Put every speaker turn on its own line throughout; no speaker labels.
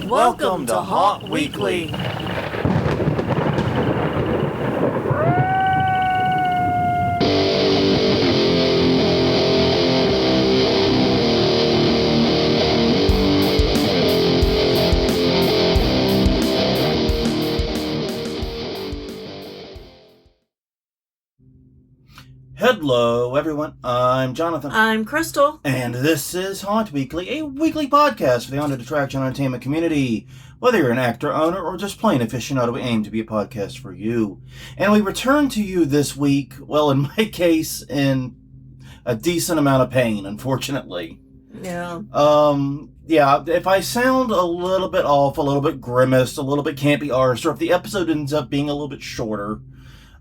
Welcome to Haunt Weekly.
Hello, everyone. I'm Jonathan.
I'm Crystal.
And this is Haunt Weekly, a weekly podcast for the haunted attraction entertainment community. Whether you're an actor, owner, or just plain aficionado, we aim to be a podcast for you. And we return to you this week, well, in my case, in a decent amount of pain, unfortunately.
Yeah.
If I sound a little bit off, a little bit grimaced, a little bit campy arsed, or if the episode ends up being a little bit shorter,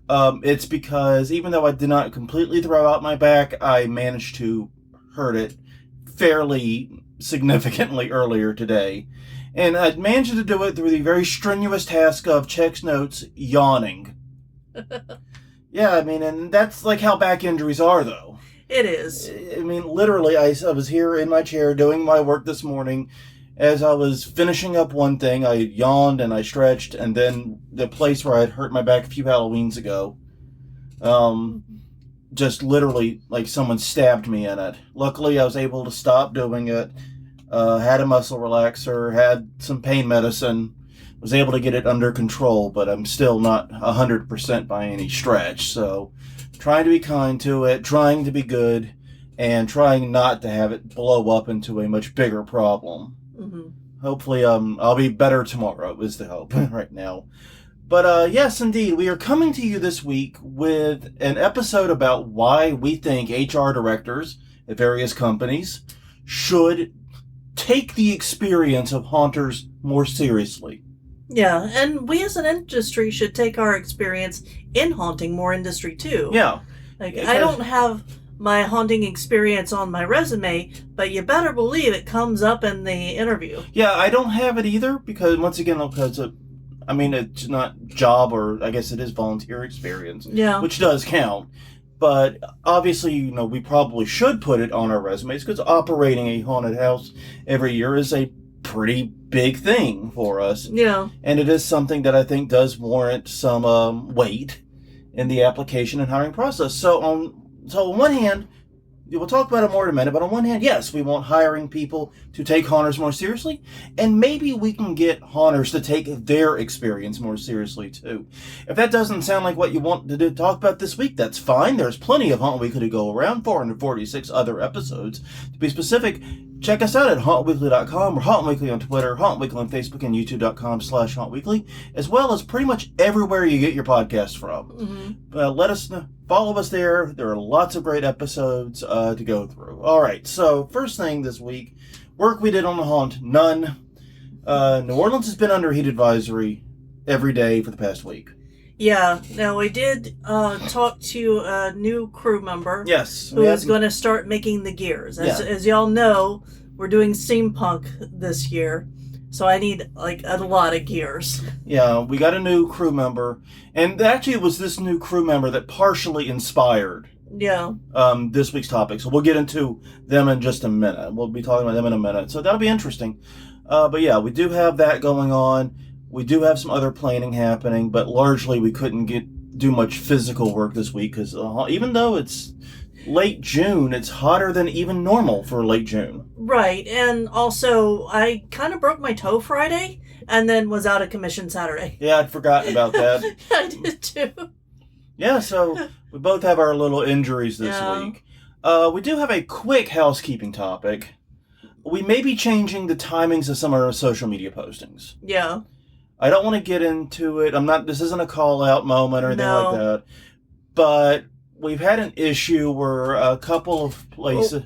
it's because even though I did not completely throw out my back, I managed to hurt it fairly significantly earlier today. And I managed to do it through the very strenuous task of checks notes yawning. Yeah, I mean, and that's like how back injuries are, though.
It is.
I mean, literally, I was here in my chair doing my work this morning. As I was finishing up one thing, I yawned and I stretched, and then the place where I'd hurt my back a few Halloweens ago, just literally, like someone stabbed me in it. Luckily, I was able to stop doing it, had a muscle relaxer, had some pain medicine, was able to get it under control, but I'm still not 100% by any stretch. So, trying to be kind to it, trying to be good, and trying not to have it blow up into a much bigger problem.
Mm-hmm.
Hopefully, I'll be better tomorrow, is the hope right now. But, yes, indeed, we are coming to you this week with an episode about why we think HR directors at various companies should take the experience of haunters more seriously.
Yeah, and we as an industry should take our experience in haunting more industry, too.
Yeah.
Like, I don't have my haunting experience on my resume, but you better believe it comes up in the interview.
Yeah, I don't have it either because, once again, it's not job, or I guess it is volunteer experience.
Yeah.
Which does count. But obviously, we probably should put it on our resumes because operating a haunted house every year is a pretty big thing for us.
Yeah.
And it is something that I think does warrant some weight in the application and hiring process. So on one hand, we'll talk about it more in a minute, but on one hand, yes, we want hiring people to take haunters more seriously, and maybe we can get haunters to take their experience more seriously, too. If that doesn't sound like what you want to talk about this week, that's fine. There's plenty of Haunt Weekly to go around, 446 other episodes. To be specific, check us out at hauntweekly.com or Haunt Weekly on Twitter, Haunt Weekly on Facebook, and youtube.com/hauntweekly, as well as pretty much everywhere you get your podcast from.
Mm-hmm.
Let us know. Follow us there. There are lots of great episodes to go through. All right, so first thing this week, work we did on the haunt, none. New Orleans has been under heat advisory every day for the past week.
Yeah. Now, we did talk to a new crew member.
Yes.
Who is going to start making the gears. As y'all know, we're doing steampunk this year. So I need, a lot of gears. Yeah,
we got a new crew member. And actually, it was this new crew member that partially inspired this week's topic. So we'll get into them in just a minute. We'll be talking about them in a minute. So that'll be interesting. But yeah, we do have that going on. We do have some other planning happening. But largely, we couldn't do much physical work this week. Because even though it's late June, it's hotter than even normal for late June.
Right, and also, I kind of broke my toe Friday, and then was out of commission Saturday.
Yeah, I'd forgotten about that.
I did too.
Yeah, so we both have our little injuries this week. We do have a quick housekeeping topic. We may be changing the timings of some of our social media postings.
Yeah.
I don't want to get into it. This isn't a call-out moment or anything like that. But we've had an issue where a couple of places...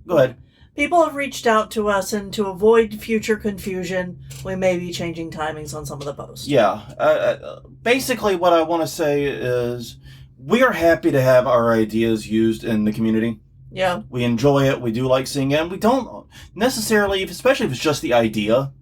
Go ahead.
People have reached out to us, and to avoid future confusion, we may be changing timings on some of the posts.
Yeah. Basically, what I want to say is we are happy to have our ideas used in the community.
Yeah.
We enjoy it. We do like seeing it. And we don't necessarily, especially if it's just the idea,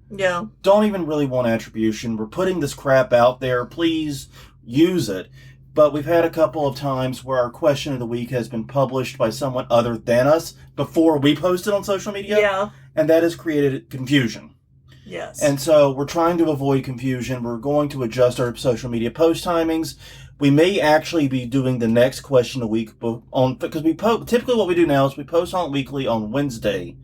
don't even really want attribution. We're putting this crap out there. Please use it. But we've had a couple of times where our question of the week has been published by someone other than us before we post it on social media.
Yeah.
And that has created confusion.
Yes.
And so we're trying to avoid confusion. We're going to adjust our social media post timings. We may actually be doing the next question a week on, because typically what we do now is we post on weekly on Monday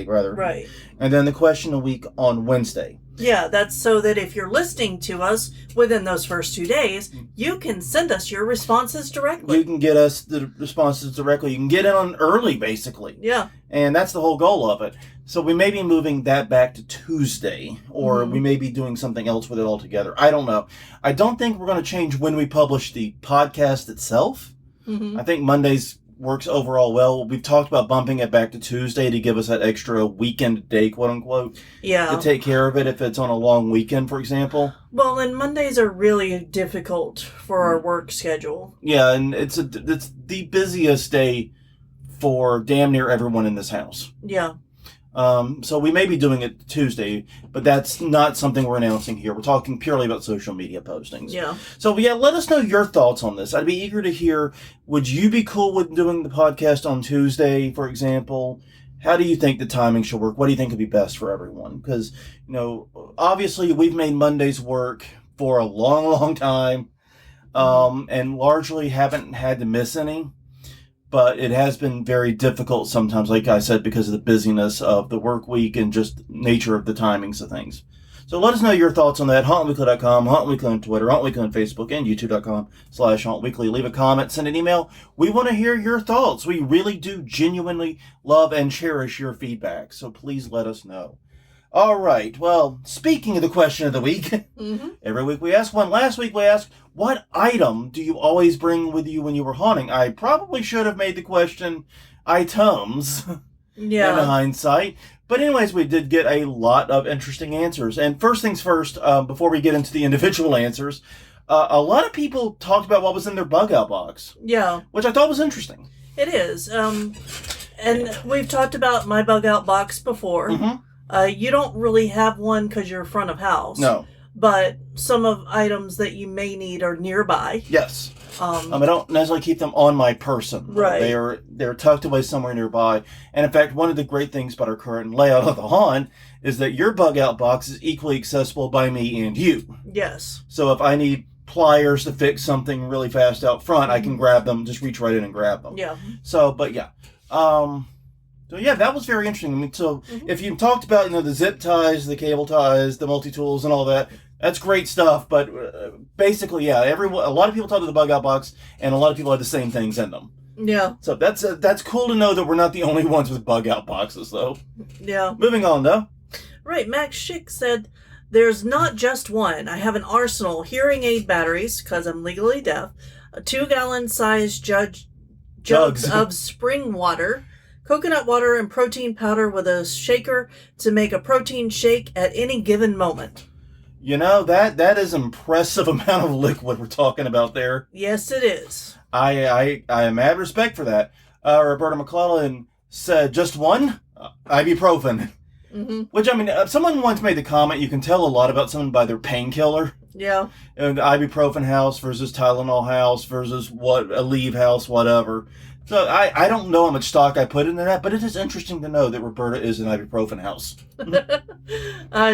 rather.
Right.
And then the question a week on Wednesday.
Yeah, that's so that if you're listening to us within those first 2 days, you can send us your responses directly.
You can get us the responses directly. You can get in on early, basically.
Yeah.
And that's the whole goal of it. So we may be moving that back to Tuesday, or we may be doing something else with it altogether. I don't know. I don't think we're going to change when we publish the podcast itself. I think Mondays works overall well. We've talked about bumping it back to Tuesday to give us that extra weekend day, quote unquote.
Yeah.
To take care of it if it's on a long weekend, for example.
Well, and Mondays are really difficult for our work schedule.
Yeah, and it's the busiest day for damn near everyone in this house.
Yeah.
So we may be doing it Tuesday, but that's not something we're announcing here. We're talking purely about social media postings.
Yeah.
So yeah, let us know your thoughts on this. I'd be eager to hear, would you be cool with doing the podcast on Tuesday, for example? How do you think the timing should work? What do you think would be best for everyone? Because, obviously we've made Mondays work for a long, long time, and largely haven't had to miss any. But it has been very difficult sometimes, like I said, because of the busyness of the work week and just nature of the timings of things. So let us know your thoughts on that. HauntWeekly.com, HauntWeekly on Twitter, HauntWeekly on Facebook, and YouTube.com/HauntWeekly. Leave a comment, send an email. We want to hear your thoughts. We really do genuinely love and cherish your feedback. So please let us know. All right. Well, speaking of the question of the week, every week we ask one. Last week we asked, what item do you always bring with you when you were haunting? I probably should have made the question items in hindsight. But anyways, we did get a lot of interesting answers. And first things first, before we get into the individual answers, a lot of people talked about what was in their bug out box.
Yeah.
Which I thought was interesting.
It is. And we've talked about my bug out box before. You don't really have one because you're front of house.
No.
But some of items that you may need are nearby.
Yes. I don't necessarily keep them on my person.
Right.
They're tucked away somewhere nearby. And in fact, one of the great things about our current layout of the haunt is that your bug out box is equally accessible by me and you.
Yes.
So if I need pliers to fix something really fast out front, I can grab them, just reach right in and grab them.
Yeah.
So, but yeah. So yeah, that was very interesting. I mean, so if you talked about, the zip ties, the cable ties, the multi-tools and all that, that's great stuff. But basically, yeah, a lot of people talk about the bug out box, and a lot of people have the same things in them.
Yeah.
So that's cool to know that we're not the only ones with bug out boxes, though.
Yeah.
Moving on, though.
Right. Max Schick said, there's not just one. I have an arsenal, hearing aid batteries, because I'm legally deaf, 2-gallon size jugs of spring water, coconut water, and protein powder with a shaker to make a protein shake at any given moment.
That is impressive amount of liquid we're talking about there.
Yes, it is.
I have mad respect for that. Roberta McClellan said, just one? Ibuprofen. Which, someone once made the comment, you can tell a lot about someone by their painkiller.
Yeah.
And ibuprofen house versus Tylenol house versus Aleve house, whatever. So I don't know how much stock I put into that, but it is interesting to know that Roberta is an ibuprofen house.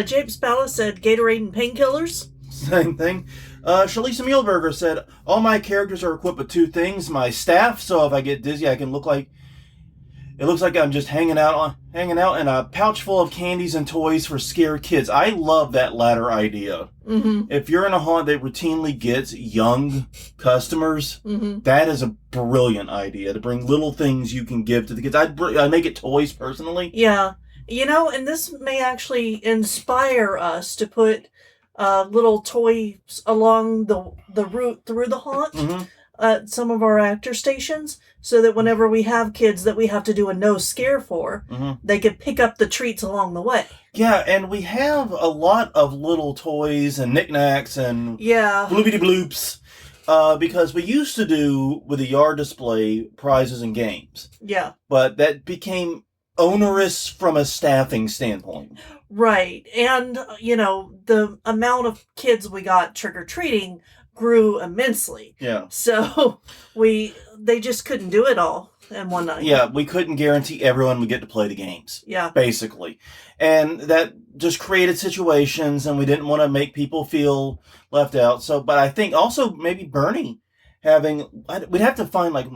James Palace said Gatorade and painkillers.
Same thing. Shalisa Muehlberger said, all my characters are equipped with 2 things. My staff, so if I get dizzy, it looks like I'm just hanging out, and a pouch full of candies and toys for scared kids. I love that latter idea. If you're in a haunt that routinely gets young customers, that is a brilliant idea, to bring little things you can give to the kids. I'd make it toys personally.
Yeah. And this may actually inspire us to put little toys along the route through the haunt at some of our actor stations, so that whenever we have kids that we have to do a no scare for, they could pick up the treats along the way.
Yeah, and we have a lot of little toys and knickknacks and bloopity bloops, because we used to do with a yard display prizes and games. Yeah. But that became onerous from a staffing standpoint.
Right. And, the amount of kids we got trick-or-treating grew immensely.
Yeah.
So we they just couldn't do it all in one night.
Yeah, we couldn't guarantee everyone would get to play the games.
Yeah.
Basically. And that just created situations, and we didn't want to make people feel left out. So, but I think also maybe Bernie we'd have to find like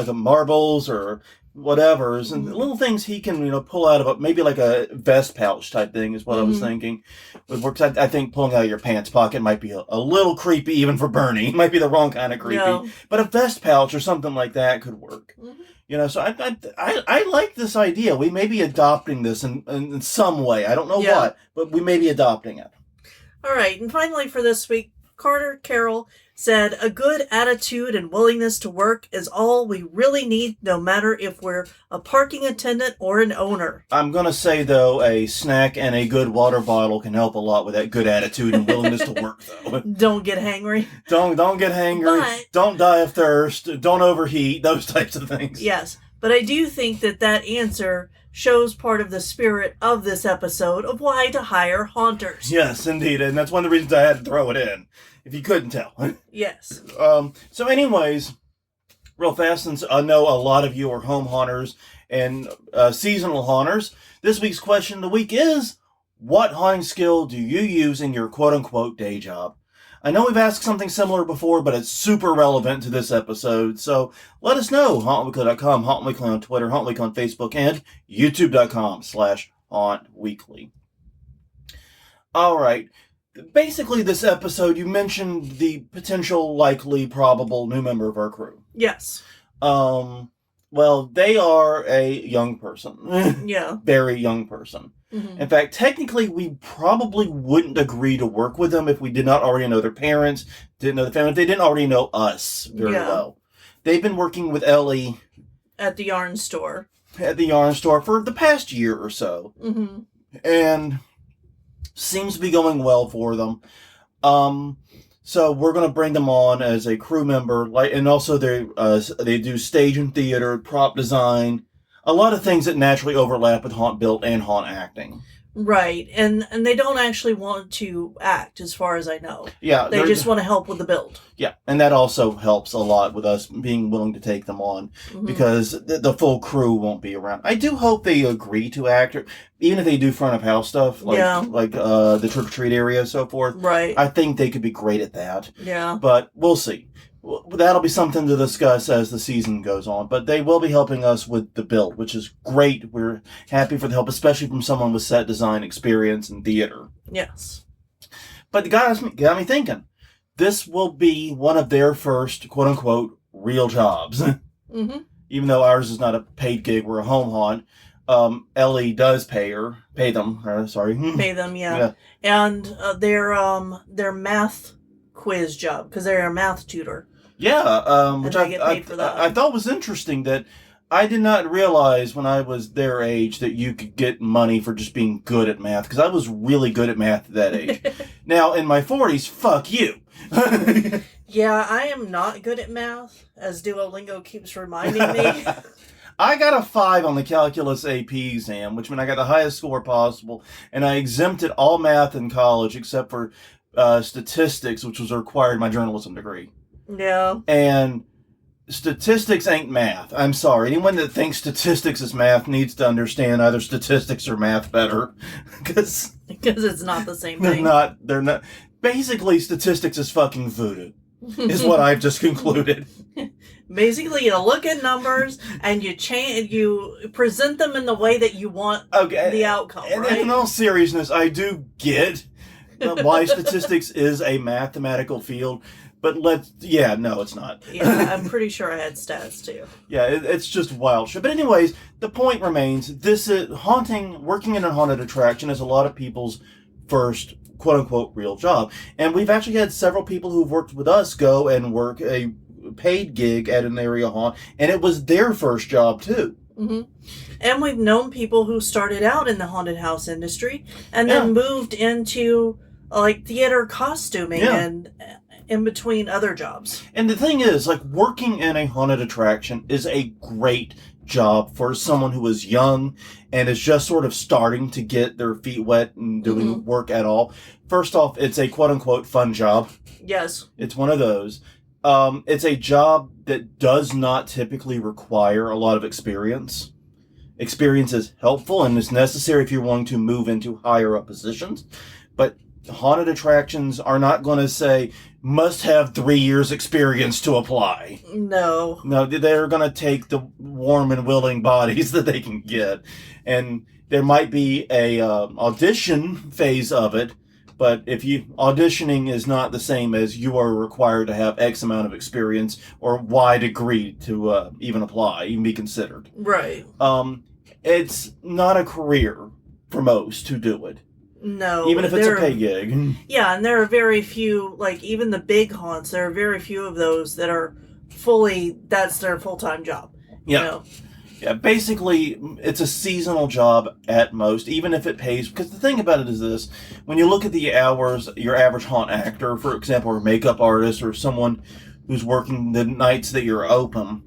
a marbles or whatever's and little things he can, pull out of it. Maybe like a vest pouch type thing is what I was thinking would work. I think pulling out of your pants pocket might be a little creepy even for Bernie. It might be the wrong kind of creepy. No. But a vest pouch or something like that could work. So I like this idea. We may be adopting this in some way. I don't know what, but we may be adopting it.
All right. And finally for this week, Carter Carroll said, a good attitude and willingness to work is all we really need, no matter if we're a parking attendant or an owner.
I'm going to say, though, a snack and a good water bottle can help a lot with that good attitude and willingness to work, though.
Don't get hangry.
Don't get hangry. Don't die of thirst. Don't overheat. Those types of things.
Yes. But I do think that answer shows part of the spirit of this episode of why to hire haunters.
Yes, indeed. And that's one of the reasons I had to throw it in, if you couldn't tell.
Yes.
So anyways, real fast, since I know a lot of you are home haunters and seasonal haunters, this week's question of the week is, what haunting skill do you use in your quote-unquote day job? I know we've asked something similar before, but it's super relevant to this episode, so let us know. HauntWeekly.com, HauntWeekly on Twitter, HauntWeekly on Facebook, and YouTube.com/HauntWeekly. All right. Basically, this episode, you mentioned the potential, likely, probable new member of our crew.
Yes.
Well, they are a young person.
Yeah.
Very young person. Mm-hmm. In fact, technically, we probably wouldn't agree to work with them if we did not already know their parents, didn't know the family, if they didn't already know us very well. They've been working with Ellie
at the yarn store.
For the past year or so. Mm-hmm. And seems to be going well for them. So we're going to bring them on as a crew member, and also they do stage and theater, prop design, a lot of things that naturally overlap with haunt build and haunt acting.
Right, and they don't actually want to act, as far as I know.
Yeah.
They just want to help with the build.
Yeah, and that also helps a lot with us being willing to take them on, because the full crew won't be around. I do hope they agree to act, even if they do front of house stuff, like the trick-or-treat area and so forth.
Right.
I think they could be great at that.
Yeah.
But we'll see. That'll be something to discuss as the season goes on. But they will be helping us with the build, which is great. We're happy for the help, especially from someone with set design experience in theater.
Yes.
But it got me thinking. This will be one of their first, quote-unquote, real jobs. Mm-hmm. Even though ours is not a paid gig, we're a home haunt. Ellie does pay them. Pay them,
yeah. And their math quiz job, because they're a math tutor.
Yeah, which
they get paid for that.
I thought was interesting that I did not realize when I was their age that you could get money for just being good at math, because I was really good at math at that age. Now, in my 40s, fuck you.
Yeah, I am not good at math, as Duolingo keeps reminding me.
I got a 5 on the calculus AP exam, which meant I got the highest score possible, and I exempted all math in college except for statistics, which was required in my journalism degree.
Yeah.
And statistics ain't math. I'm sorry. Anyone that thinks statistics is math needs to understand either statistics or math better. Because
it's not the same thing.
They're not. Basically, statistics is fucking voodoo, is what I've just concluded.
Basically, you look at numbers and you present them in the way that you want the outcome,
and
right?
In all seriousness, I do get why statistics is a mathematical field, but no, it's not.
Yeah, I'm pretty sure I had stats too.
Yeah, it's just wild shit. But anyways, the point remains, this is working in a haunted attraction is a lot of people's first quote-unquote real job. And we've actually had several people who've worked with us go and work a paid gig at an area haunt, and it was their first job too.
Mm-hmm. And we've known people who started out in the haunted house industry and then moved into theater costuming and in between other jobs.
And the thing is, working in a haunted attraction is a great job for someone who is young and is just sort of starting to get their feet wet and doing work at all. First off, it's a quote-unquote fun job.
Yes.
It's one of those. It's a job that does not typically require a lot of experience. Experience is helpful and is necessary if you're wanting to move into higher up positions. But haunted attractions are not going to say, must have 3 years experience to apply.
No.
No, they're going to take the warm and willing bodies that they can get. And there might be a audition phase of it, but if auditioning is not the same as you are required to have X amount of experience or Y degree to even apply, even be considered.
Right.
It's not a career for most who do it.
No.
Even if it's a pay gig.
Yeah, and there are very few, like even the big haunts, there are very few of those that are that's their full-time job.
Yeah.
You know?
Yeah, basically, it's a seasonal job at most, even if it pays. Because the thing about it is this: when you look at the hours, your average haunt actor, for example, or makeup artist, or someone who's working the nights that you're open,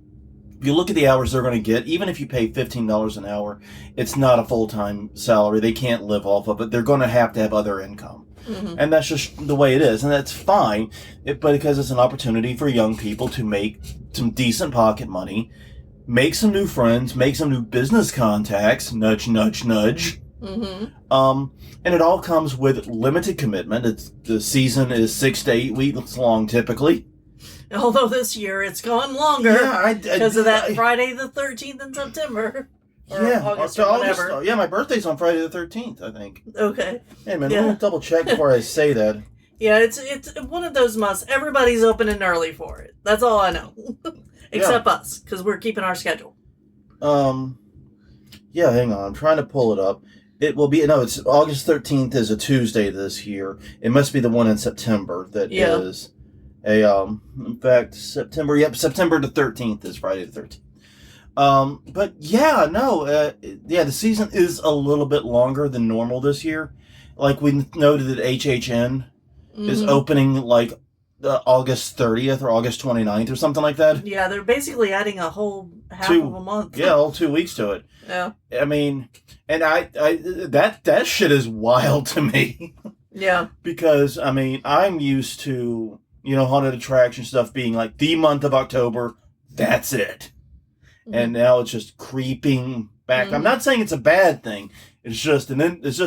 if you look at the hours they're going to get, even if you pay $15 an hour, it's not a full-time salary. They can't live off of it. They're going to have other income. Mm-hmm. And that's just the way it is. And that's fine, but because it's an opportunity for young people to make some decent pocket money, make some new friends, make some new business contacts, nudge, nudge, nudge. Mm-hmm. And it all comes with limited commitment. The season is 6 to 8 weeks long, typically.
Although this year it's gone longer because of that Friday the 13th in September. Or August or whatever.
Yeah, my birthday's on Friday the 13th, I think.
Okay.
Hey, man, let me double check before I say that.
Yeah, it's one of those months. Everybody's opening early for it. That's all I know. Except us, because we're keeping our schedule.
Yeah, hang on. I'm trying to pull it up. It will be, it's August 13th is a Tuesday this year. It must be the one in September that is in fact, September the 13th is Friday the 13th. But the season is a little bit longer than normal this year. Like we noted that HHN is opening like August 30th or August 29th or something like that.
Yeah, they're basically adding a whole half of a month.
Yeah, all 2 weeks to it.
Yeah.
I mean, and that shit is wild to me.
Yeah.
Because, I mean, I'm used to, haunted attraction stuff being like the month of October, that's it. Mm-hmm. And now it's just creeping back. Mm-hmm. I'm not saying it's a bad thing. It's just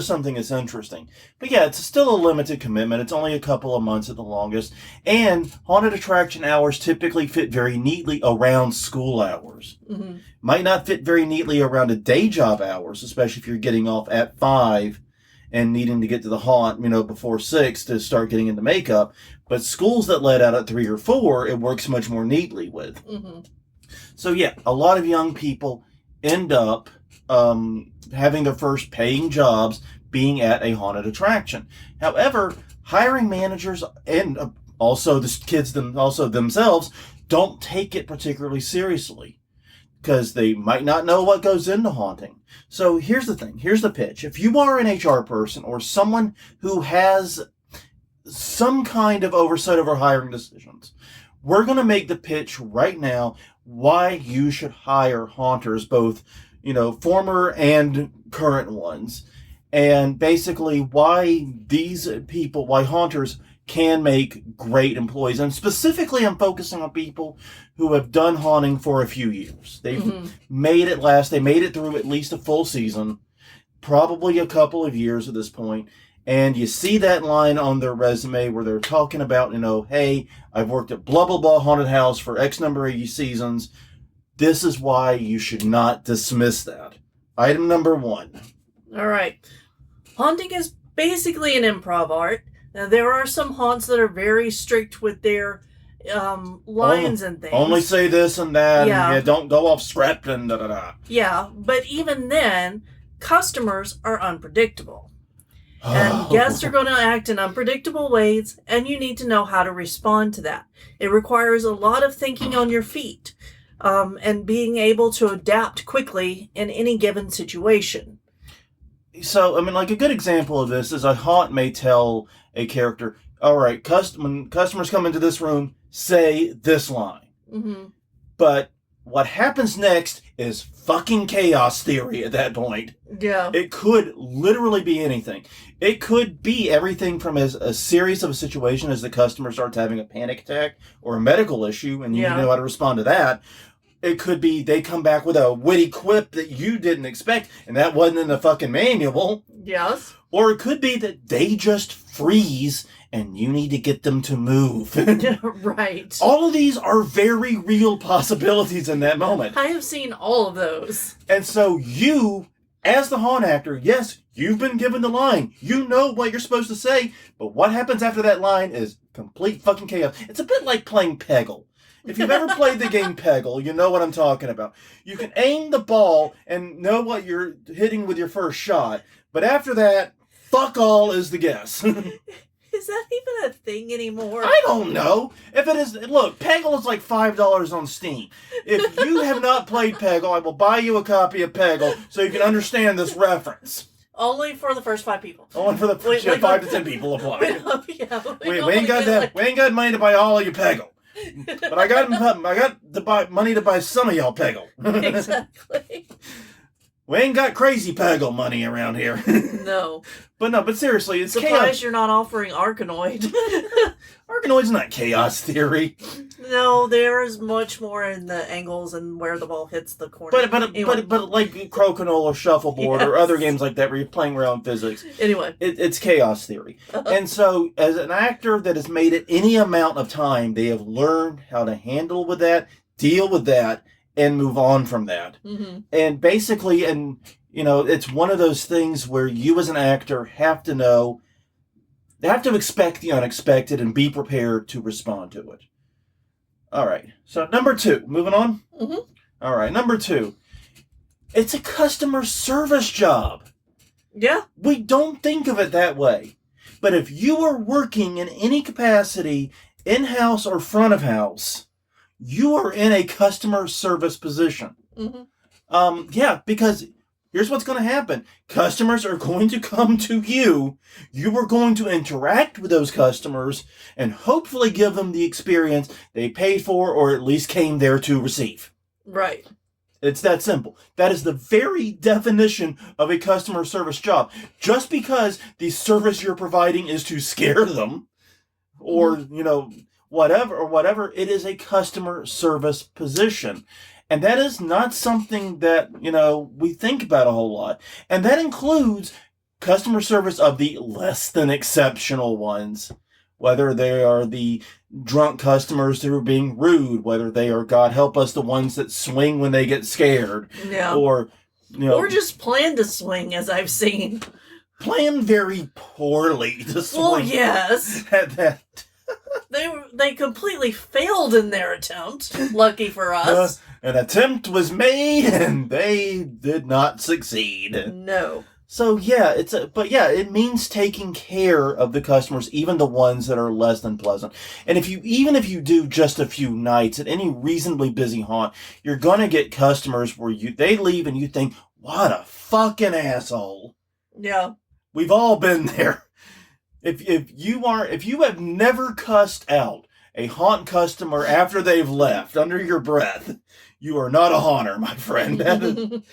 something that's interesting. But yeah, it's still a limited commitment. It's only a couple of months at the longest. And haunted attraction hours typically fit very neatly around school hours. Mm-hmm. Might not fit very neatly around a day job hours, especially if you're getting off at 5 and needing to get to the haunt, before 6 to start getting into makeup. But schools that let out at 3 or 4, it works much more neatly with. Mm-hmm. So yeah, a lot of young people end up having their first paying jobs being at a haunted attraction. However, hiring managers and also the kids themselves don't take it particularly seriously because they might not know what goes into haunting. So here's the thing. Here's the pitch. If you are an HR person or someone who has some kind of oversight over hiring decisions, we're going to make the pitch right now why you should hire haunters, both former and current ones, and basically why haunters can make great employees. And specifically, I'm focusing on people who have done haunting for a few years. They've made it last. They made it through at least a full season, probably a couple of years at this point. And you see that line on their resume where they're talking about, hey, I've worked at blah, blah, blah haunted house for X number of seasons. This is why you should not dismiss that. Item number 1. All
right. Haunting is basically an improv art. Now, there are some haunts that are very strict with their lines and things.
Only say this and that. Yeah. And don't go off script and da-da-da.
Yeah, but even then, customers are unpredictable. And guests are going to act in unpredictable ways, and you need to know how to respond to that. It requires a lot of thinking on your feet. And being able to adapt quickly in any given situation.
So, I mean, like a good example of this is a haunt may tell a character, all right, when customers come into this room, say this line. Mm-hmm. But what happens next is fucking chaos theory at that point.
Yeah.
It could literally be anything. It could be everything from as a series of a situation as the customer starts having a panic attack or a medical issue, and you need to know how to respond to that. It could be they come back with a witty quip that you didn't expect, and that wasn't in the fucking manual.
Yes.
Or it could be that they just freeze and you need to get them to move.
Right.
All of these are very real possibilities in that moment.
I have seen all of those.
And so you, as the haunt actor, yes, you've been given the line. You know what you're supposed to say, but what happens after that line is complete fucking chaos. It's a bit like playing Peggle. If you've ever played the game Peggle, you know what I'm talking about. You can aim the ball and know what you're hitting with your first shot, but after that, fuck all is the guess.
Is that even a thing anymore?
I don't know. If it is, look, Peggle is like $5 on Steam. If you have not played Peggle, I will buy you a copy of Peggle so you can understand this reference.
Only for the first 5 people.
Only for the first 5 to 10 people apply. We ain't got that. We ain't got money to buy all of you Peggle. But I got to buy money to buy some of y'all Peggle.
Exactly.
We ain't got crazy Peggle money around here.
No.
But seriously, it's
surprised
chaos.
You're not offering Arkanoid.
Arkanoid's not chaos theory.
No, there is much more in the angles and where the ball hits the corner.
But like Crokinole or Shuffleboard or other games like that where you're playing around physics.
Anyway.
It's chaos theory. And so as an actor that has made it any amount of time, they have learned how to handle with that, deal with that, and move on from that.
Mm-hmm.
And basically, it's one of those things where you as an actor have to expect the unexpected and be prepared to respond to it. All right. So number 2, moving on.
Mm-hmm.
All right. Number 2, it's a customer service job.
Yeah.
We don't think of it that way. But if you are working in any capacity, in-house or front of house, you are in a customer service position.
Mm-hmm.
Because here's what's going to happen. Customers are going to come to you. You are going to interact with those customers and hopefully give them the experience they paid for or at least came there to receive.
Right.
It's that simple. That is the very definition of a customer service job. Just because the service you're providing is to scare them or, whatever, it is a customer service position. And that is not something that, we think about a whole lot. And that includes customer service of the less than exceptional ones. Whether they are the drunk customers who are being rude, whether they are, God help us, the ones that swing when they get scared.
Yeah.
Or
just plan to swing, as I've seen.
Plan very poorly to swing.
Well, yes.
At that.
They completely failed in their attempt. Lucky for us.
An attempt was made and they did not succeed.
No.
So it means taking care of the customers, even the ones that are less than pleasant. And if you do just a few nights at any reasonably busy haunt, you're gonna get customers where they leave and you think, what a fucking asshole.
Yeah.
We've all been there. If you have never cussed out a haunt customer after they've left under your breath, you are not a haunter, my friend.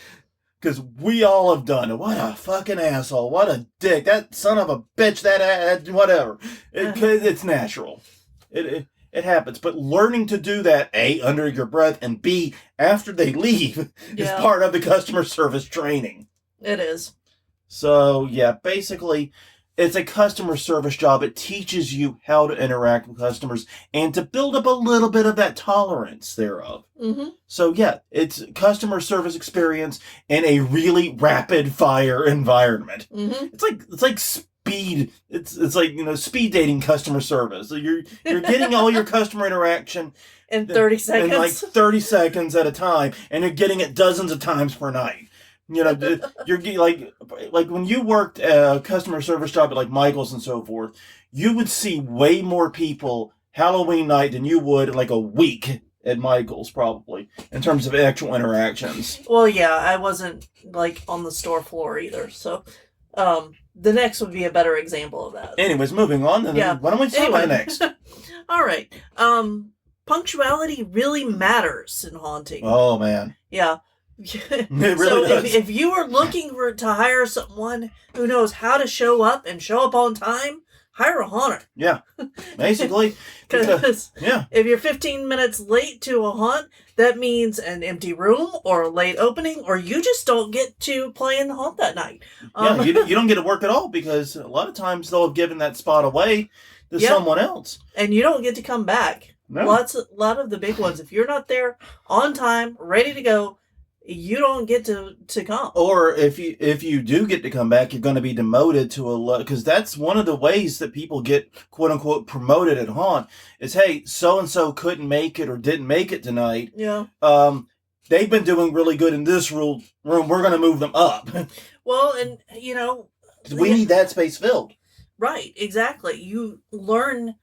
Because we all have done it. What a fucking asshole. What a dick. That son of a bitch. That whatever. It's natural. It happens. But learning to do that, A, under your breath, and B, after they leave, is part of the customer service training.
It is.
So, basically, it's a customer service job. It teaches you how to interact with customers and to build up a little bit of that tolerance thereof.
Mm-hmm.
So it's customer service experience in a really rapid fire environment.
Mm-hmm.
It's like speed. It's like speed dating customer service. So you're getting all your customer interaction
in 30 seconds,
in like 30 seconds at a time, and you're getting it dozens of times per night. You're like when you worked a customer service job at like Michael's and so forth, you would see way more people Halloween night than you would like a week at Michael's, probably, in terms of actual interactions.
Well, yeah, I wasn't like on the store floor either, so the next would be a better example of that.
Anyways, moving on. Why don't we talk about the next?
All right. Punctuality really matters in haunting.
Oh man.
Yeah.
It really
So
does.
if you are looking to hire someone who knows how to show up and show up on time, hire a haunter.
Yeah, basically.
Because
Yeah.
if you're 15 minutes late to a haunt, that means an empty room or a late opening, or you just don't get to play in the haunt that night.
Yeah, you don't get to work at all because a lot of times they'll have given that spot away to someone else.
And you don't get to come back.
No.
A lot of the big ones, if you're not there on time, ready to go, you don't get to come.
Or if you do get to come back, you're going to be demoted to because that's one of the ways that people get quote unquote promoted at haunt is, hey, so and so couldn't make it or didn't make it tonight.
Yeah.
They've been doing really good in this room. We're going to move them up.
Well, and
we need that space filled.
Right, exactly. You learn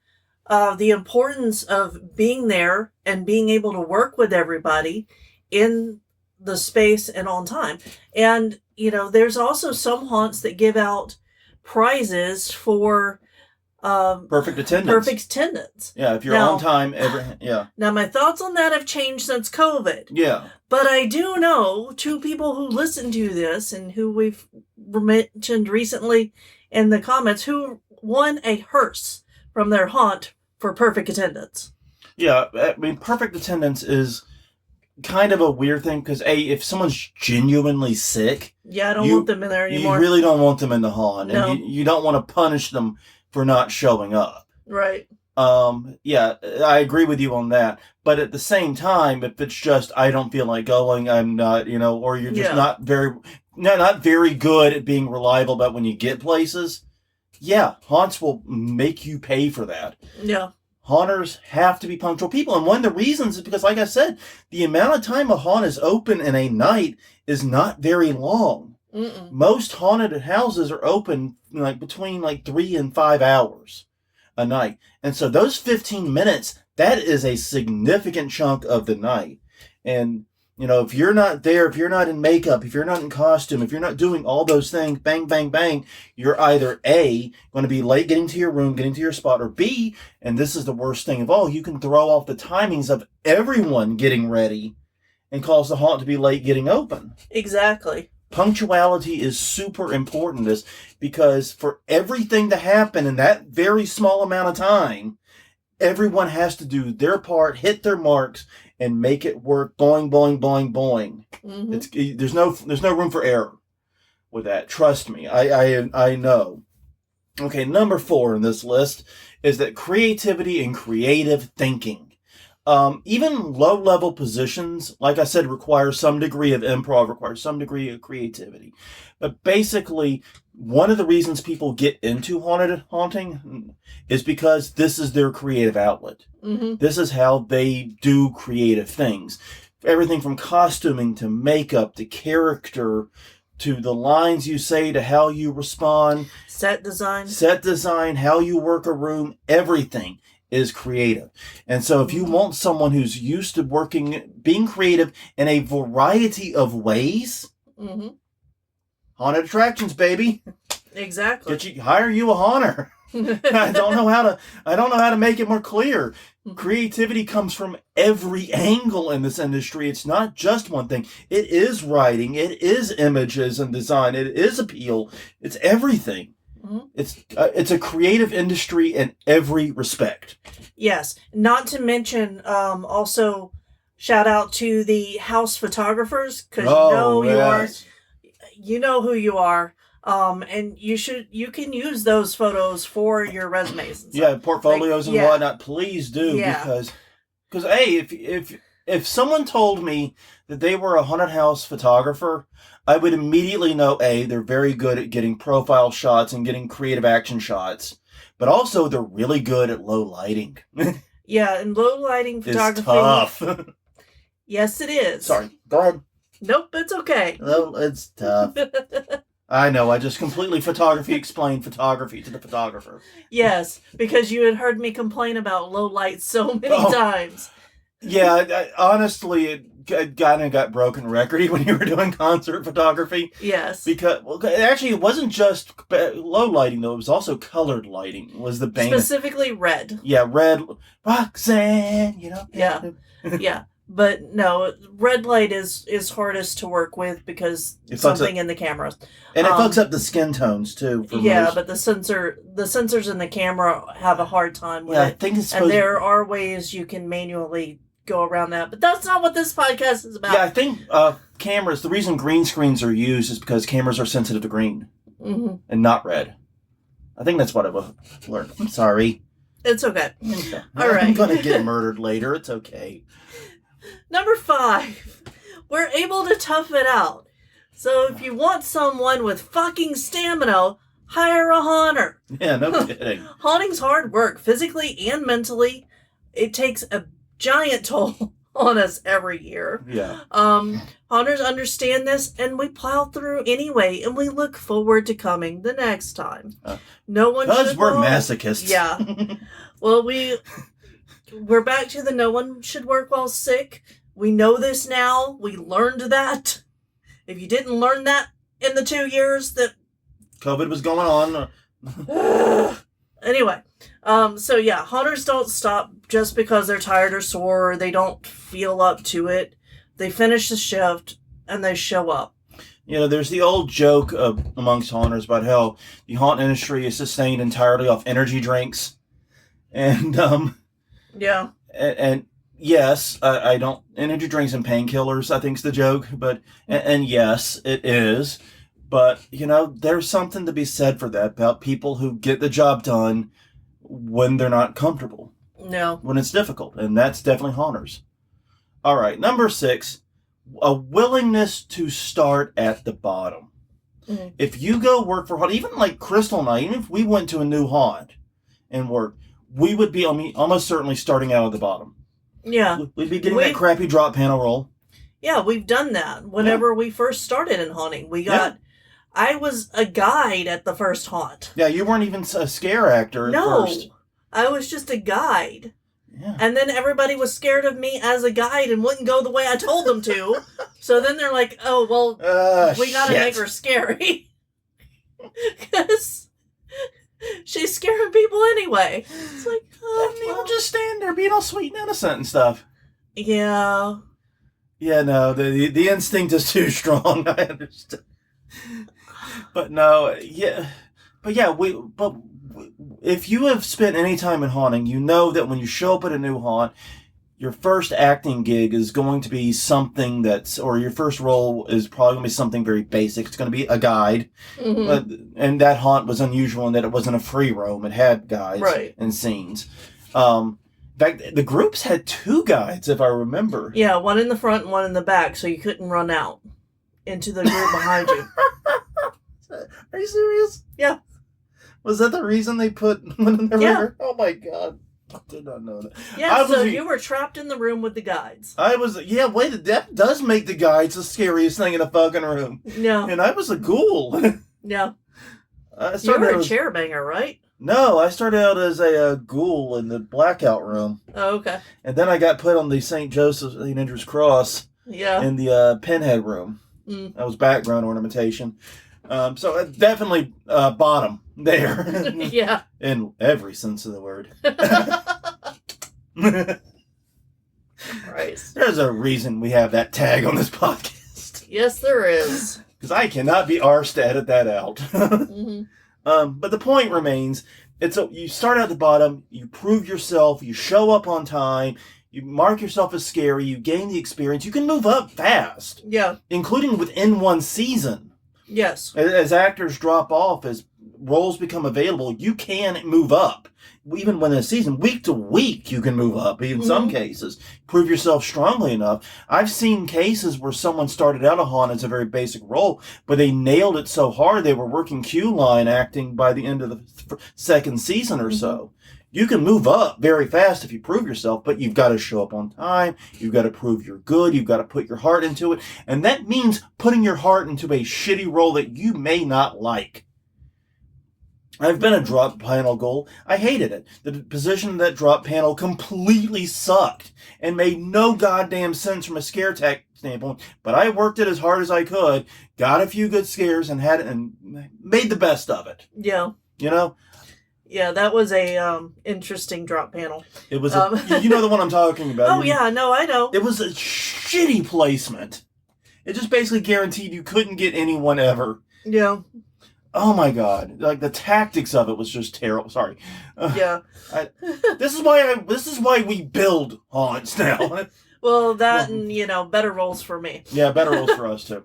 the importance of being there and being able to work with everybody in the space and on time. And, there's also some haunts that give out prizes for
perfect attendance.
Perfect attendance.
Yeah, if you're on time, yeah.
Now, my thoughts on that have changed since COVID.
Yeah.
But I do know two people who listen to this and who we've mentioned recently in the comments who won a hearse from their haunt for perfect attendance.
Yeah, I mean, perfect attendance is kind of a weird thing because if someone's genuinely sick,
I don't want them in there anymore.
You really don't want them in the haunt,
no.
And you don't want to punish them for not showing up.
Right.
Yeah, I agree with you on that. But at the same time, if it's just I don't feel like going, I'm not, or you're just not very good at being reliable about when you get places. Yeah, haunts will make you pay for that.
Yeah.
Haunters have to be punctual people. And one of the reasons is because, like I said, the amount of time a haunt is open in a night is not very long.
Mm-mm.
Most haunted houses are open between 3 and 5 hours a night. And so those 15 minutes, that is a significant chunk of the night. And, if you're not there, if you're not in makeup, if you're not in costume, if you're not doing all those things, bang, bang, bang, you're either A, going to be late getting to your room, getting to your spot, or B, and this is the worst thing of all, you can throw off the timings of everyone getting ready and cause the haunt to be late getting open.
Exactly.
Punctuality is super important because for everything to happen in that very small amount of time, everyone has to do their part, hit their marks, and make it work. Boing, boing, boing, boing.
Mm-hmm.
There's no room for error with that. Trust me, I know. Okay, number 4 in this list is that creativity and creative thinking. Even low-level positions, like I said, require some degree of improv, require some degree of creativity. But basically, one of the reasons people get into haunting is because this is their creative outlet.
Mm-hmm.
This is how they do creative things. Everything from costuming to makeup to character to the lines you say to how you respond.
Set design,
how you work a room, everything is creative. And so if you want someone who's used to being creative in a variety of ways,
mm-hmm.
haunted attractions, baby.
Exactly.
Hire you a haunter. I don't know how to make it more clear. Creativity comes from every angle in this industry. It's not just one thing. It is writing. It is images and design. It is appeal. It's everything. Mm-hmm. It's a creative industry in every respect.
Yes. Not to mention, also shout out to the house photographers because you know who you are. And you can use those photos for your resumes. And
stuff. Portfolios and whatnot. Please do because if someone told me that they were a haunted house photographer, I would immediately know they're very good at getting profile shots and getting creative action shots, but also they're really good at low lighting.
Yeah, and low lighting photography.
It's tough.
Yes, it is.
Sorry, go ahead.
Nope, it's okay.
No, it's tough. I know, I just completely explained photography to the photographer.
Yes, because you had heard me complain about low light so many times.
Yeah, honestly, it kind of got broken recordy when you were doing concert photography.
Yes.
Because, actually, it wasn't just low lighting, though. It was also colored lighting was the bane.
Specifically red.
Yeah, red. Roxanne,
Yeah. Yeah. But no, red light is hardest to work with because something in the camera.
And it fucks up the skin tones too.
But the sensors in the camera have a hard time with it.
I think it's
and there are ways you can manually go around that, but that's not what this podcast is about.
Yeah, I think cameras. The reason green screens are used is because cameras are sensitive to green and not red. I think that's what I've learned. I'm sorry.
It's okay. All right.
I'm gonna get murdered later. It's okay.
Number 5, we're able to tough it out. So if you want someone with fucking stamina, hire a haunter.
Yeah, no kidding.
Haunting's hard work, physically and mentally. It takes a giant toll on us every year.
Yeah.
Haunters understand this, and we plow through anyway, and we look forward to coming the next time. No one should.
Because we're masochists.
Yeah. Well, we're back to the no one should work while sick. We know this now. We learned that. If you didn't learn that in the 2 years that
COVID was going
on. Anyway, so yeah, haunters don't stop just because they're tired or sore or they don't feel up to it. They finish the shift and they show up.
You know, there's the old joke amongst haunters about how the haunt industry is sustained entirely off energy drinks. And,
yeah.
And yes, I don't, energy drinks and painkillers, I think is the joke, but, and yes, it is. But, you know, there's something to be said for that about people who get the job done when they're not comfortable.
No.
When it's difficult. And that's definitely haunters. All right. Number 6, a willingness to start at the bottom. Mm-hmm. If you go work for haunt, even like Crystal and I, even if we went to a new haunt and worked, we would be almost certainly starting out at the bottom.
Yeah.
We'd be getting that crappy drop panel roll.
Yeah, we've done that. Whenever we first started in haunting, we got... Yeah. I was a guide at the first haunt.
Yeah, you weren't even a scare actor at first.
No, I was just a guide.
Yeah.
And then everybody was scared of me as a guide and wouldn't go the way I told them to. So then they're like, oh, well, we gotta make her scary. Because she's scaring people anyway. It's like,
you'll just stand there being all sweet and innocent and stuff.
Yeah.
Yeah, no, the instinct is too strong. I understand. But no, yeah. But yeah, if you have spent any time in haunting, you know that when you show up at a new haunt, your first acting gig is going to be something or your first role is probably going to be something very basic. It's going to be a guide. Mm-hmm. And that haunt was unusual in that it wasn't a free roam. It had guides and scenes. In fact, the groups had 2 guides, if I remember.
Yeah, one in the front and one in the back, so you couldn't run out into the group behind you.
Are you serious?
Yeah.
Was that the reason they put one in the river? Oh my god. I did not know that.
Yeah, so you were trapped in the room with the guides.
That does make the guides the scariest thing in a fucking room.
Yeah.
And I was a ghoul.
Yeah. You were a chair banger, right?
No, I started out as a ghoul in the blackout room.
Oh, okay.
And then I got put on the St. Joseph's St. Andrew's Cross.
Yeah.
In the pinhead room.
Mm.
That was background ornamentation. So definitely bottom there.
Yeah.
In every sense of the word.
Right.
There's a reason we have that tag on this podcast.
Yes, there is.
Because I cannot be arsed to edit that out.
Mm-hmm.
But the point remains, you start at the bottom, you prove yourself, you show up on time, you mark yourself as scary, you gain the experience, you can move up fast.
Yeah.
Including within one season.
Yes.
As actors drop off, as roles become available, you can move up. Even when in a season, week to week, you can move up. In some cases, prove yourself strongly enough. I've seen cases where someone started out a haunt as a very basic role, but they nailed it so hard they were working queue line acting by the end of the second season or so. You can move up very fast if you prove yourself, but you've got to show up on time. You've got to prove you're good. You've got to put your heart into it. And that means putting your heart into a shitty role that you may not like. I've been a drop panel ghoul. I hated it. The position of that drop panel completely sucked and made no goddamn sense from a scare tech standpoint. But I worked it as hard as I could, got a few good scares, and made the best of it.
Yeah.
You know?
Yeah, that was a interesting drop panel.
It was you know the one I'm talking about.
Oh yeah, no, I know.
It was a shitty placement. It just basically guaranteed you couldn't get anyone ever.
Yeah.
Oh my god! Like the tactics of it was just terrible. Sorry.
Yeah.
This is why we build haunts now.
Well, that and better roles for me.
Yeah, better roles for us too.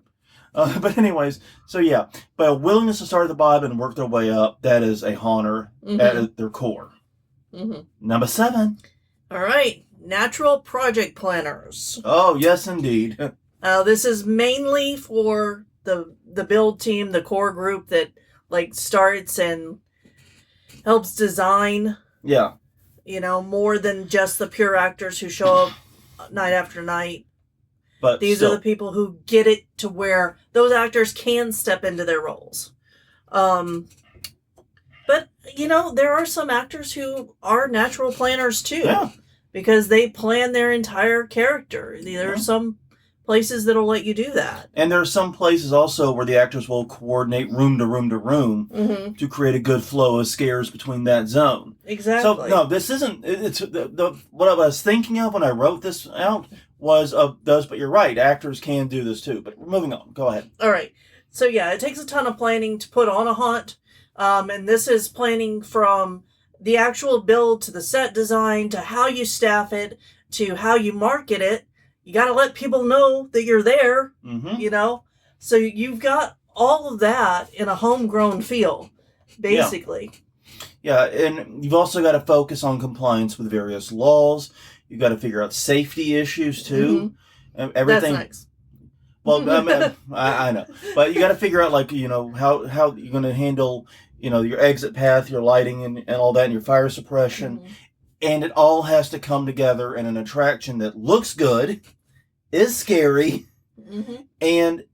But anyways, so yeah, but a willingness to start at the bottom and work their way up, that is a haunter at their core.
Mm-hmm.
Number 7.
All right, natural project planners.
Oh, yes, indeed.
This is mainly for the build team, the core group that starts and helps design.
Yeah.
More than just the pure actors who show up night after night.
But
these are the people who get it to where those actors can step into their roles. But, there are some actors who are natural planners too.
Yeah.
Because they plan their entire character. There are some places that'll let you do that.
And there are some places also where the actors will coordinate room to room to room to create a good flow of scares between that zone.
Exactly.
So, no, this isn't... It's what I was thinking of when I wrote this out was of those, but you're right, actors can do this too. But moving on, go ahead.
All right. So yeah, it takes a ton of planning to put on a haunt, and this is planning from the actual build to the set design to how you staff it to how you market it. You got to let people know that you're there, So you've got all of that in a homegrown feel, basically.
Yeah, and you've also got to focus on compliance with various laws. You've got to figure out safety issues too. Everything.
That's nice.
Well, I know, but you got to figure out how you're going to handle your exit path, your lighting, and all that, and your fire suppression, and it all has to come together in an attraction that looks good, is scary, and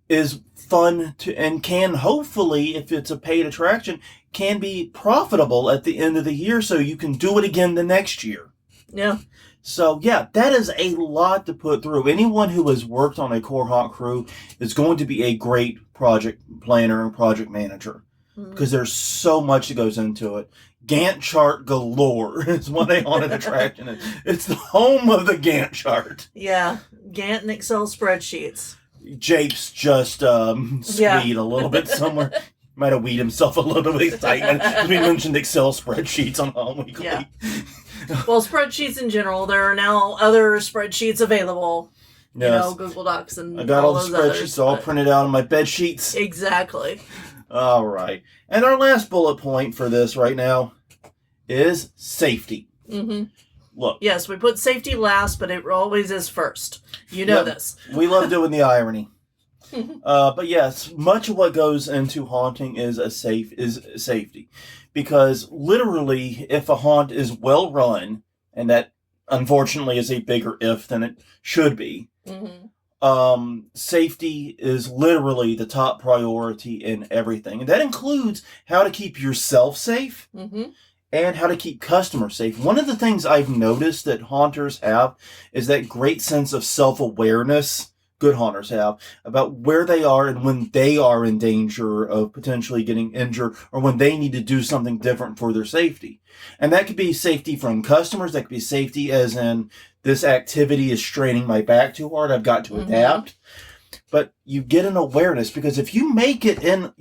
is fun and can hopefully, if it's a paid attraction, can be profitable at the end of the year, so you can do it again the next year.
Yeah.
So, yeah, that is a lot to put through. Anyone who has worked on a core haunt crew is going to be a great project planner and project manager because there's so much that goes into it. Gantt chart galore is what a haunted attraction is. It's the home of the Gantt chart.
Yeah, Gantt and Excel spreadsheets.
Jake's just sweet a little bit somewhere. Might have weed himself a little bit excitement because we mentioned Excel spreadsheets on Home Weekly.
Yeah. Well, spreadsheets in general. There are now other spreadsheets available.
Yes.
Google Docs and
I got all the spreadsheets
others,
all printed out on my bed sheets.
Exactly.
All right. And our last bullet point for this right now is safety. Look.
Yes, we put safety last, but it always is first. You know this.
We love doing the irony. But yes, much of what goes into haunting is safety. Because literally, if a haunt is well run, and that unfortunately is a bigger if than it should be, safety is literally the top priority in everything. And that includes how to keep yourself safe and how to keep customers safe. One of the things I've noticed that haunters have is that great sense of self-awareness good haunters have about where they are and when they are in danger of potentially getting injured or when they need to do something different for their safety. And that could be safety from customers. That could be safety as in this activity is straining my back too hard. I've got to adapt. But you get an awareness because if you make it a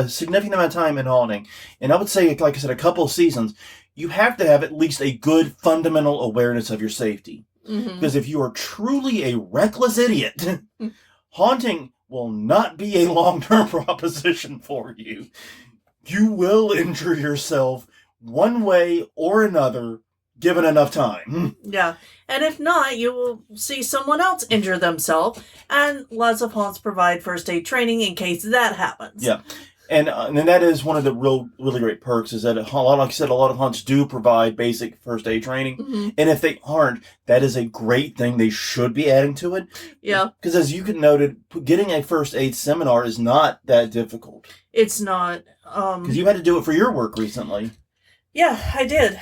significant amount of time in haunting, and I would say, like I said, a couple of seasons, you have to have at least a good fundamental awareness of your safety. Because if you are truly a reckless idiot, haunting will not be a long-term proposition for you. You will injure yourself one way or another, given enough time.
Yeah. And if not, you will see someone else injure themselves. And lots of haunts provide first aid training in case that happens.
Yeah. And that is one of the really great perks is that, like I said, a lot of haunts do provide basic first aid training. And if they aren't, that is a great thing. They should be adding to it.
Yeah.
Because as you noted, getting a first aid seminar is not that difficult.
It's not.
Because you had to do it for your work recently.
Yeah, I did.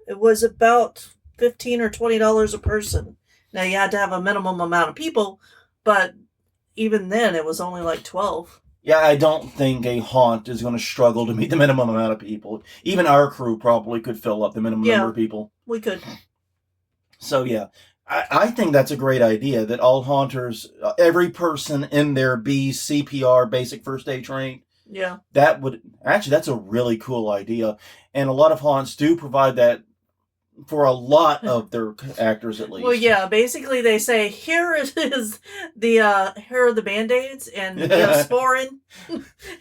It was about $15 or $20 a person. Now, you had to have a minimum amount of people, but even then, it was only like 12.
Yeah, I don't think a haunt is going to struggle to meet the minimum amount of people. Even our crew probably could fill up the minimum number of people.
We could.
So, yeah, I think that's a great idea that all haunters, every person in there be CPR, basic first aid trained.
Yeah.
That's a really cool idea. And a lot of haunts do provide that for a lot of their actors, at least.
Well, yeah, basically they say, here are the Band-Aids and Neosporin.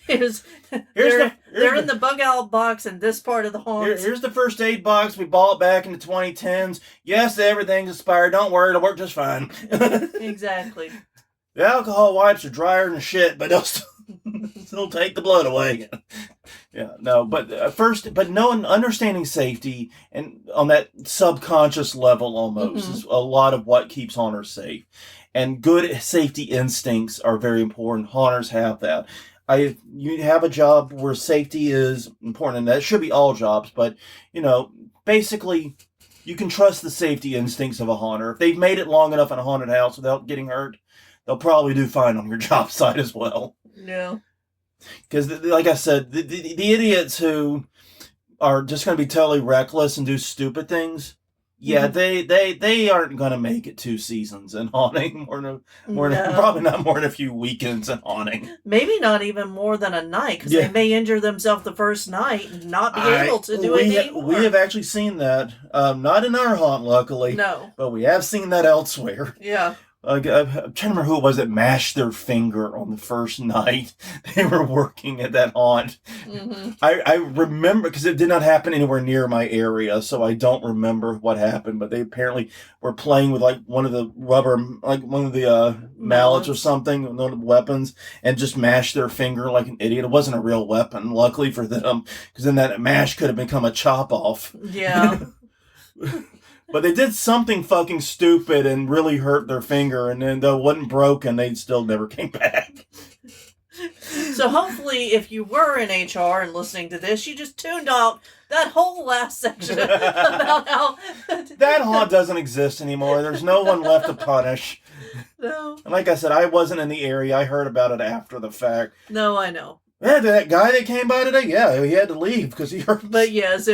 They're in the bug out box in this part of the haunt.
Here's the first aid box. We bought back in the 2010s. Yes, everything's expired. Don't worry, it'll work just fine.
Exactly.
The alcohol wipes are drier than shit, but they'll still take the blood away. Yeah, no, but understanding safety and on that subconscious level almost is a lot of what keeps haunters safe. And good safety instincts are very important. Haunters have that. You have a job where safety is important, and that should be all jobs, but, basically, you can trust the safety instincts of a haunter. If they've made it long enough in a haunted house without getting hurt, they'll probably do fine on your job site as well.
Yeah.
Because, like I said, the idiots who are just going to be totally reckless and do stupid things, they aren't going to make it 2 seasons in haunting, probably not more than a few weekends in haunting.
Maybe not even more than a night, because they may injure themselves the first night and not be able to do it anymore.
We have actually seen that, not in our haunt, luckily.
No.
But we have seen that elsewhere.
Yeah.
I'm trying to remember who it was that mashed their finger on the first night they were working at that haunt. Mm-hmm. I remember, because it did not happen anywhere near my area, so I don't remember what happened, but they apparently were playing with one of the mallets or something, one of the weapons, and just mashed their finger like an idiot. It wasn't a real weapon, luckily for them, because then that mash could have become a chop off. Yeah. But they did something fucking stupid and really hurt their finger, and then though it wasn't broken, they still never came back.
So hopefully, if you were in HR and listening to this, you just tuned out that whole last section about how...
That haunt doesn't exist anymore. There's no one left to punish.
No.
And like I said, I wasn't in the area. I heard about it after the fact.
No, I know.
Yeah, that guy that came by today, yeah, he had to leave because he heard...
But yes,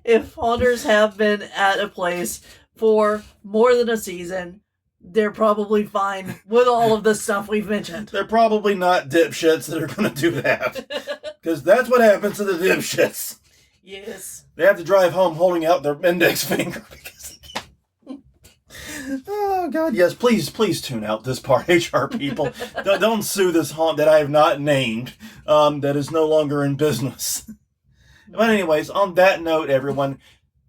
if haunters have been at a place for more than a season, they're probably fine with all of the stuff we've mentioned.
They're probably not dipshits that are going to do that. Because that's what happens to the dipshits.
Yes.
They have to drive home holding out their index finger. Oh, God, yes. Please tune out this part, HR people. Don't sue this haunt that I have not named, that is no longer in business. But anyways, on that note, everyone,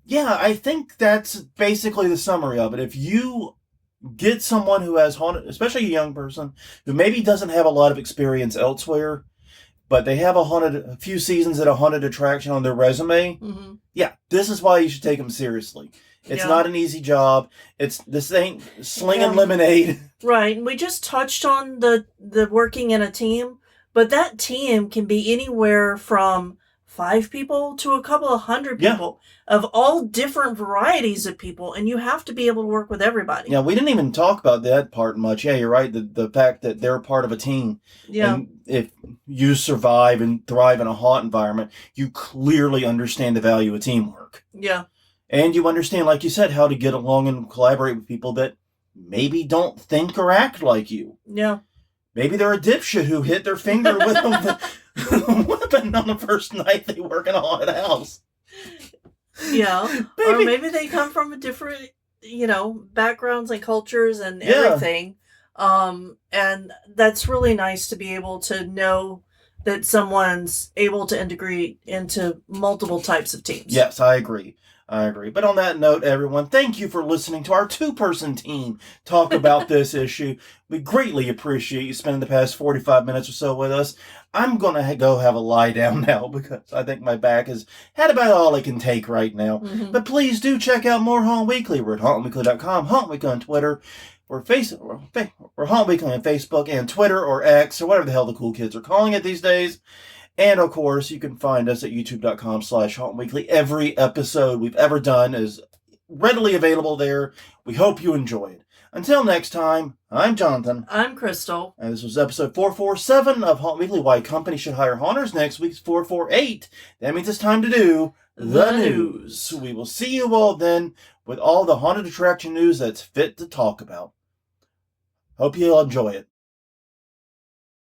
yeah, I think that's basically the summary of it. If you get someone who has haunted, especially a young person, who maybe doesn't have a lot of experience elsewhere, but they have a few seasons at a haunted attraction on their resume, yeah, this is why you should take them seriously. It's not an easy job. This ain't slinging lemonade.
Right, and we just touched on the working in a team, but that team can be anywhere from 5 people to a couple of 100 people of all different varieties of people, and you have to be able to work with everybody.
Yeah, we didn't even talk about that part much. Yeah, you're right. The fact that they're part of a team. Yeah. And if you survive and thrive in a haunt environment, you clearly understand the value of teamwork.
Yeah.
And you understand, like you said, how to get along and collaborate with people that maybe don't think or act like you.
Yeah.
Maybe they're a dipshit who hit their finger with a weapon on the first night they work in a haunted house.
Yeah. Or maybe they come from a different, backgrounds and cultures and everything. And that's really nice to be able to know that someone's able to integrate into multiple types of teams.
Yes, I agree. But on that note, everyone, thank you for listening to our 2-person team talk about this issue. We greatly appreciate you spending the past 45 minutes or so with us. I'm going to go have a lie down now because I think my back has had about all it can take right now. Mm-hmm. But please do check out more Haunt Weekly. We're at hauntweekly.com, Haunt Weekly on Twitter. We're Haunt Weekly on Facebook and Twitter or X or whatever the hell the cool kids are calling it these days. And, of course, you can find us at youtube.com/hauntweekly. Every episode we've ever done is readily available there. We hope you enjoy it. Until next time, I'm Jonathan.
I'm Crystal.
And this was episode 447 of Haunt Weekly, Why Companies Should Hire Haunters. Next week's 448. That means it's time to do the news. We will see you all then with all the haunted attraction news that's fit to talk about. Hope you'll enjoy it.